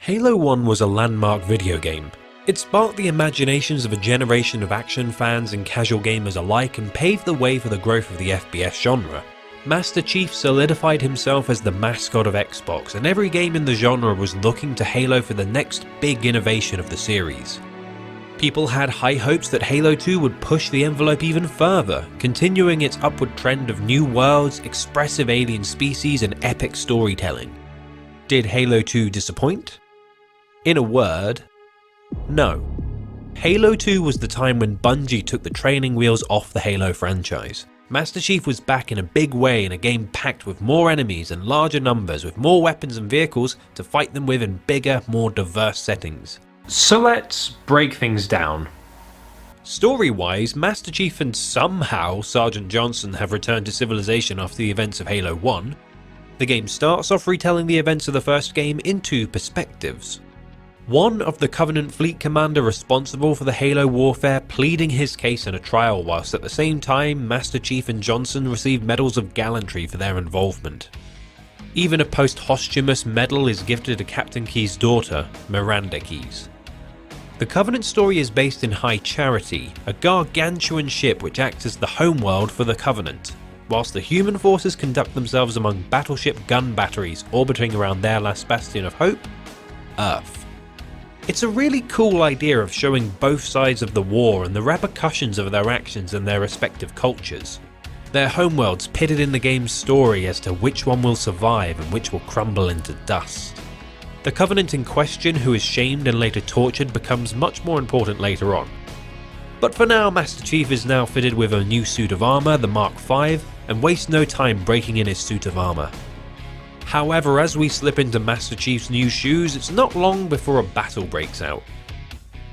Halo 1 was a landmark video game. It sparked the imaginations of a generation of action fans and casual gamers alike and paved the way for the growth of the FPS genre. Master Chief solidified himself as the mascot of Xbox, and every game in the genre was looking to Halo for the next big innovation of the series. People had high hopes that Halo 2 would push the envelope even further, continuing its upward trend of new worlds, expressive alien species, and epic storytelling. Did Halo 2 disappoint? In a word, no. Halo 2 was the time when Bungie took the training wheels off the Halo franchise. Master Chief was back in a big way in a game packed with more enemies and larger numbers, with more weapons and vehicles to fight them with in bigger, more diverse settings. So let's break things down. Story-wise, Master Chief and somehow Sergeant Johnson have returned to civilization after the events of Halo 1. The game starts off retelling the events of the first game in two perspectives. One of the Covenant fleet commander responsible for the Halo warfare pleading his case in a trial, whilst at the same time Master Chief and Johnson receive medals of gallantry for their involvement. Even a posthumous medal is gifted to Captain Keyes' daughter, Miranda Keyes. The Covenant story is based in High Charity, a gargantuan ship which acts as the homeworld for the Covenant, whilst the human forces conduct themselves among battleship gun batteries orbiting around their last bastion of hope, Earth. It's a really cool idea of showing both sides of the war and the repercussions of their actions and their respective cultures. Their homeworlds pitted in the game's story as to which one will survive and which will crumble into dust. The Covenant in question, who is shamed and later tortured, becomes much more important later on. But for now, Master Chief is now fitted with a new suit of armour, the Mark V, and wastes no time breaking in his suit of armour. However, as we slip into Master Chief's new shoes, it's not long before a battle breaks out.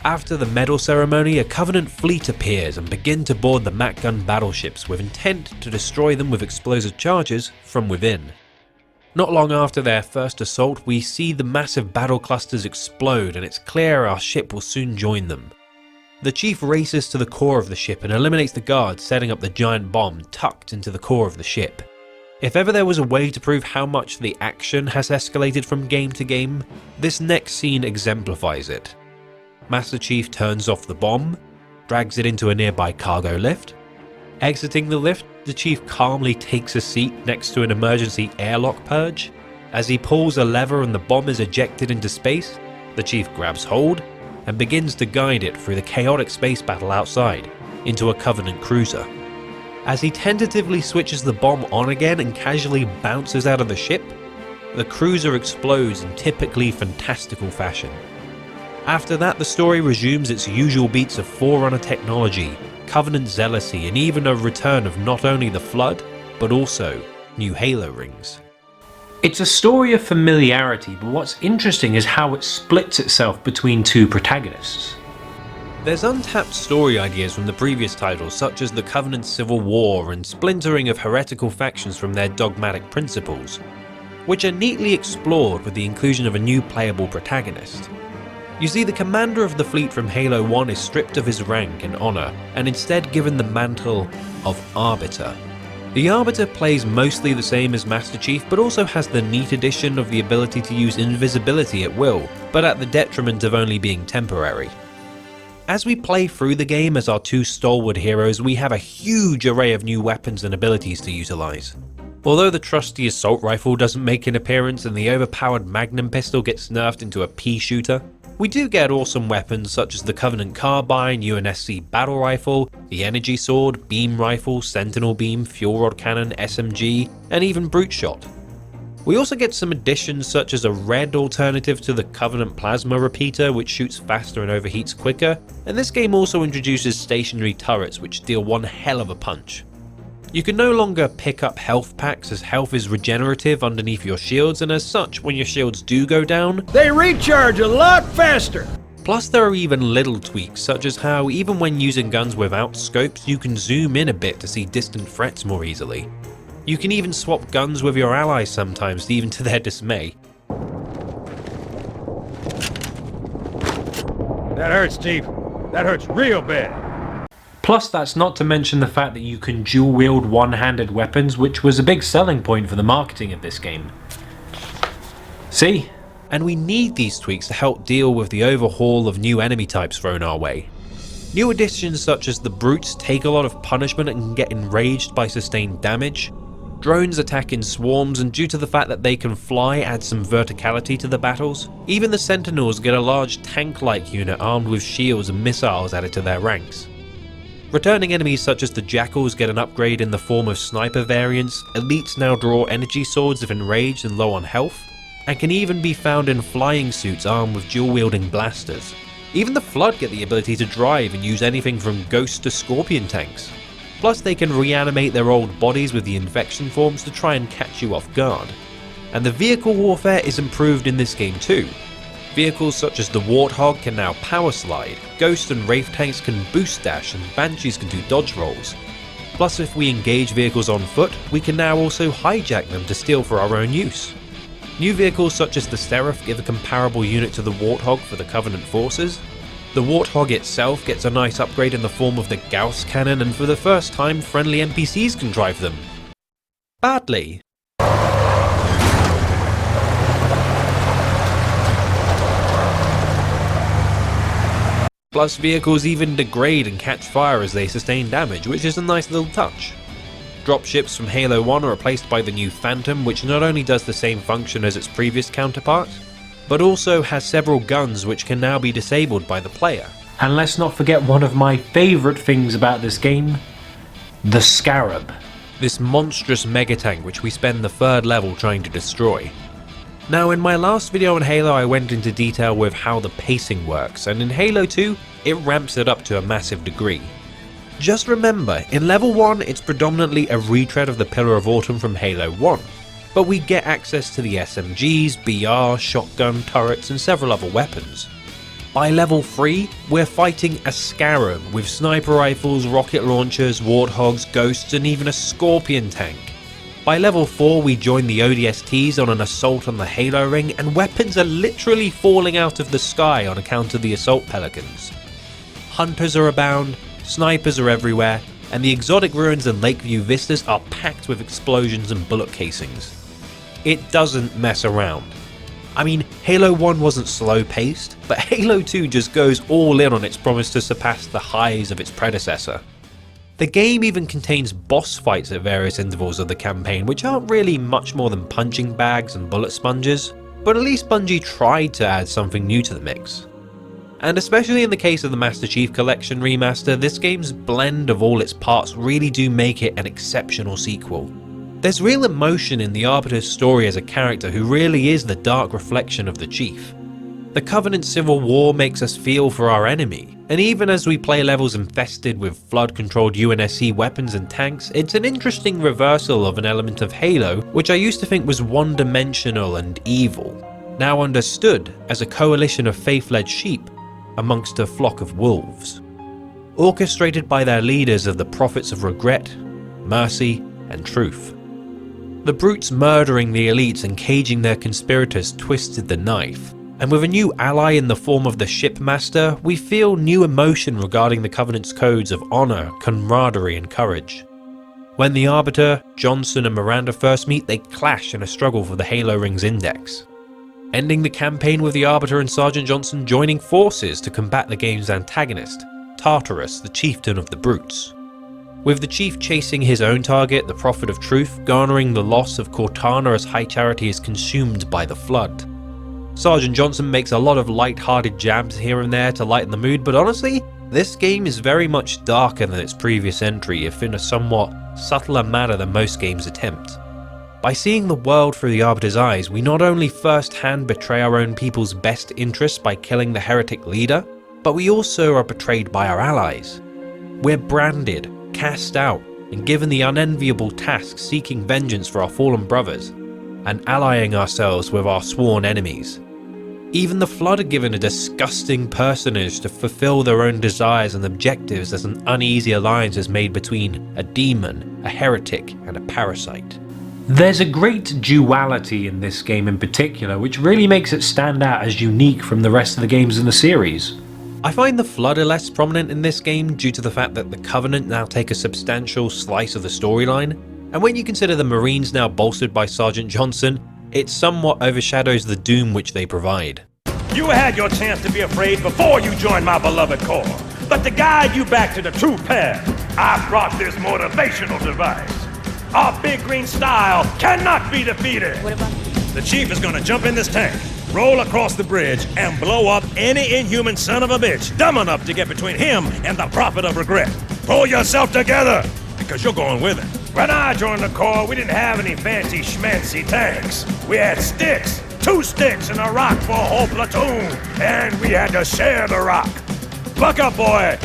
After the medal ceremony, a Covenant fleet appears and begin to board the Mac gun battleships with intent to destroy them with explosive charges from within. Not long after their first assault, we see the massive battle clusters explode, and it's clear our ship will soon join them. The Chief races to the core of the ship and eliminates the guards, setting up the giant bomb tucked into the core of the ship. If ever there was a way to prove how much the action has escalated from game to game, this next scene exemplifies it. Master Chief turns off the bomb, drags it into a nearby cargo lift. Exiting the lift, the Chief calmly takes a seat next to an emergency airlock purge. As he pulls a lever and the bomb is ejected into space, the Chief grabs hold and begins to guide it through the chaotic space battle outside, into a Covenant cruiser. As he tentatively switches the bomb on again and casually bounces out of the ship, the cruiser explodes in typically fantastical fashion. After that, the story resumes its usual beats of Forerunner technology, Covenant zealousy, and even a return of not only the Flood, but also new Halo rings. It's a story of familiarity, but what's interesting is how it splits itself between two protagonists. There's untapped story ideas from the previous titles, such as the Covenant Civil War and splintering of heretical factions from their dogmatic principles, which are neatly explored with the inclusion of a new playable protagonist. You see, the commander of the fleet from Halo 1 is stripped of his rank and honour, and instead given the mantle of Arbiter. The Arbiter plays mostly the same as Master Chief, but also has the neat addition of the ability to use invisibility at will, but at the detriment of only being temporary. As we play through the game as our two stalwart heroes, we have a huge array of new weapons and abilities to utilise. Although the trusty assault rifle doesn't make an appearance and the overpowered magnum pistol gets nerfed into a pea shooter, we do get awesome weapons such as the Covenant Carbine, UNSC Battle Rifle, the Energy Sword, Beam Rifle, Sentinel Beam, Fuel Rod Cannon, SMG, and even Brute Shot. We also get some additions such as a red alternative to the Covenant Plasma Repeater, which shoots faster and overheats quicker, and this game also introduces stationary turrets which deal one hell of a punch. You can no longer pick up health packs, as health is regenerative underneath your shields, and as such, when your shields do go down, they recharge a lot faster! Plus there are even little tweaks, such as how even when using guns without scopes, you can zoom in a bit to see distant threats more easily. You can even swap guns with your allies sometimes, even to their dismay. That hurts, Chief. That hurts real bad. Plus, that's not to mention the fact that you can dual wield one-handed weapons, which was a big selling point for the marketing of this game. See? and we need these tweaks to help deal with the overhaul of new enemy types thrown our way. New additions such as the brutes take a lot of punishment and can get enraged by sustained damage. Drones attack in swarms, and due to the fact that they can fly adds some verticality to the battles. Even the sentinels get a large tank-like unit armed with shields and missiles added to their ranks. Returning enemies such as the jackals get an upgrade in the form of sniper variants. Elites now draw energy swords if enraged and low on health, and can even be found in flying suits armed with dual-wielding blasters. Even the Flood get the ability to drive and use anything from ghost to scorpion tanks. Plus they can reanimate their old bodies with the infection forms to try and catch you off guard. And the vehicle warfare is improved in this game too. Vehicles such as the Warthog can now power slide, Ghost and Wraith tanks can boost dash, and Banshees can do dodge rolls. Plus if we engage vehicles on foot, we can now also hijack them to steal for our own use. New vehicles such as the Seraph give a comparable unit to the Warthog for the Covenant forces. The Warthog itself gets a nice upgrade in the form of the Gauss cannon, and for the first time friendly NPCs can drive them. Badly. Plus vehicles even degrade and catch fire as they sustain damage, which is a nice little touch. Dropships from Halo 1 are replaced by the new Phantom, which not only does the same function as its previous counterpart, but also has several guns which can now be disabled by the player. And let's not forget one of my favourite things about this game, the Scarab. This monstrous mega tank which we spend the 3rd level trying to destroy. Now in my last video on Halo I went into detail with how the pacing works, and in Halo 2 it ramps it up to a massive degree. Just remember, in level 1 it's predominantly a retread of the Pillar of Autumn from Halo 1, but we get access to the SMGs, BR, shotgun, turrets and several other weapons. By level 3, we're fighting a Scarab with sniper rifles, rocket launchers, warthogs, ghosts and even a scorpion tank. By level 4 we join the ODSTs on an assault on the Halo ring, and weapons are literally falling out of the sky on account of the assault pelicans. Hunters are abound, snipers are everywhere, and the exotic ruins and Lakeview vistas are packed with explosions and bullet casings. It doesn't mess around. I mean, Halo 1 wasn't slow paced, but Halo 2 just goes all in on its promise to surpass the highs of its predecessor. The game even contains boss fights at various intervals of the campaign, which aren't really much more than punching bags and bullet sponges, but at least Bungie tried to add something new to the mix. And especially in the case of the Master Chief Collection remaster, this game's blend of all its parts really do make it an exceptional sequel. There's real emotion in the Arbiter's story as a character who really is the dark reflection of the Chief. The Covenant civil war makes us feel for our enemy, and even as we play levels infested with Flood-controlled UNSC weapons and tanks, it's an interesting reversal of an element of Halo which I used to think was one-dimensional and evil, now understood as a coalition of faith-led sheep amongst a flock of wolves, orchestrated by their leaders of the prophets of regret, mercy, and truth. The brutes murdering the elites and caging their conspirators twisted the knife, and with a new ally in the form of the Shipmaster, we feel new emotion regarding the Covenant's codes of honour, camaraderie, and courage. When the Arbiter, Johnson, and Miranda first meet, they clash in a struggle for the Halo Ring's index, ending the campaign with the Arbiter and Sergeant Johnson joining forces to combat the game's antagonist, Tartarus, the chieftain of the Brutes. With the Chief chasing his own target, the Prophet of Truth, garnering the loss of Cortana as High Charity is consumed by the Flood. Sergeant Johnson makes a lot of light-hearted jabs here and there to lighten the mood, but honestly, this game is very much darker than its previous entry, if in a somewhat subtler manner than most games attempt. By seeing the world through the Arbiter's eyes, we not only first-hand betray our own people's best interests by killing the heretic leader, but we also are betrayed by our allies. We're branded, cast out, and given the unenviable task seeking vengeance for our fallen brothers, and allying ourselves with our sworn enemies. Even the Flood are given a disgusting personage to fulfill their own desires and objectives as an uneasy alliance is made between a demon, a heretic, and a parasite. There's a great duality in this game in particular, which really makes it stand out as unique from the rest of the games in the series. I find the Flood are less prominent in this game due to the fact that the Covenant now take a substantial slice of the storyline, and when you consider the Marines now bolstered by Sergeant Johnson, it somewhat overshadows the doom which they provide. You had your chance to be afraid before you joined my beloved corps. But to guide you back to the true path, I brought this motivational device. Our big green style cannot be defeated. What about The chief is gonna jump in this tank, roll across the bridge, and blow up any inhuman son of a bitch dumb enough to get between him and the prophet of regret. Pull yourself together, because you're going with it. When I joined the Corps, we didn't have any fancy schmancy tanks. We had sticks, 2 sticks and a rock for a whole platoon, and we had to share the rock. Buck up, boy.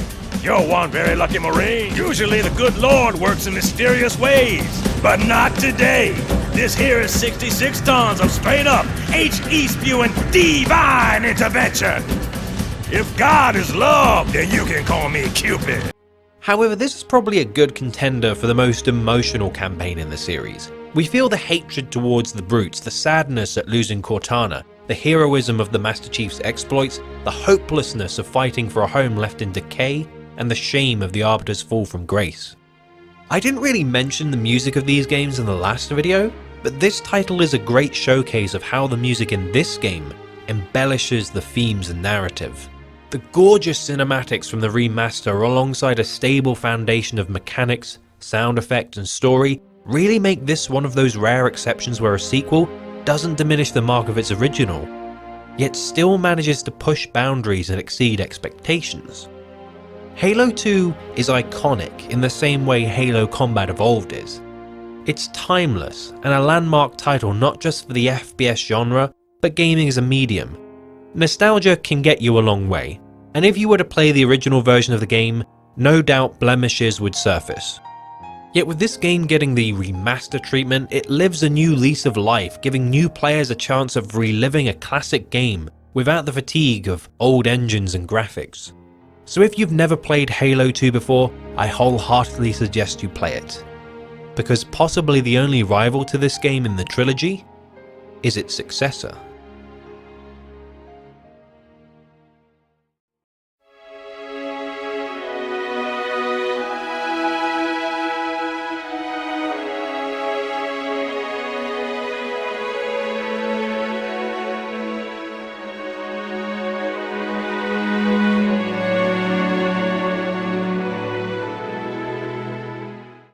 You're one very lucky Marine. Usually the good Lord works in mysterious ways, but not today. This here is 66 tons of straight up HE spewing divine intervention. If God is love, then you can call me Cupid. However, this is probably a good contender for the most emotional campaign in the series. We feel the hatred towards the brutes, the sadness at losing Cortana, the heroism of the Master Chief's exploits, the hopelessness of fighting for a home left in decay, and the shame of the Arbiter's fall from grace. I didn't really mention the music of these games in the last video, but this title is a great showcase of how the music in this game embellishes the themes and narrative. The gorgeous cinematics from the remaster alongside a stable foundation of mechanics, sound effects and story really make this one of those rare exceptions where a sequel doesn't diminish the mark of its original, yet still manages to push boundaries and exceed expectations. Halo 2 is iconic in the same way Halo Combat Evolved is. It's timeless and a landmark title not just for the FPS genre, but gaming as a medium. Nostalgia can get you a long way, and if you were to play the original version of the game, no doubt blemishes would surface. Yet with this game getting the remaster treatment, it lives a new lease of life, giving new players a chance of reliving a classic game without the fatigue of old engines and graphics. So if you've never played Halo 2 before, I wholeheartedly suggest you play it, because possibly the only rival to this game in the trilogy is its successor.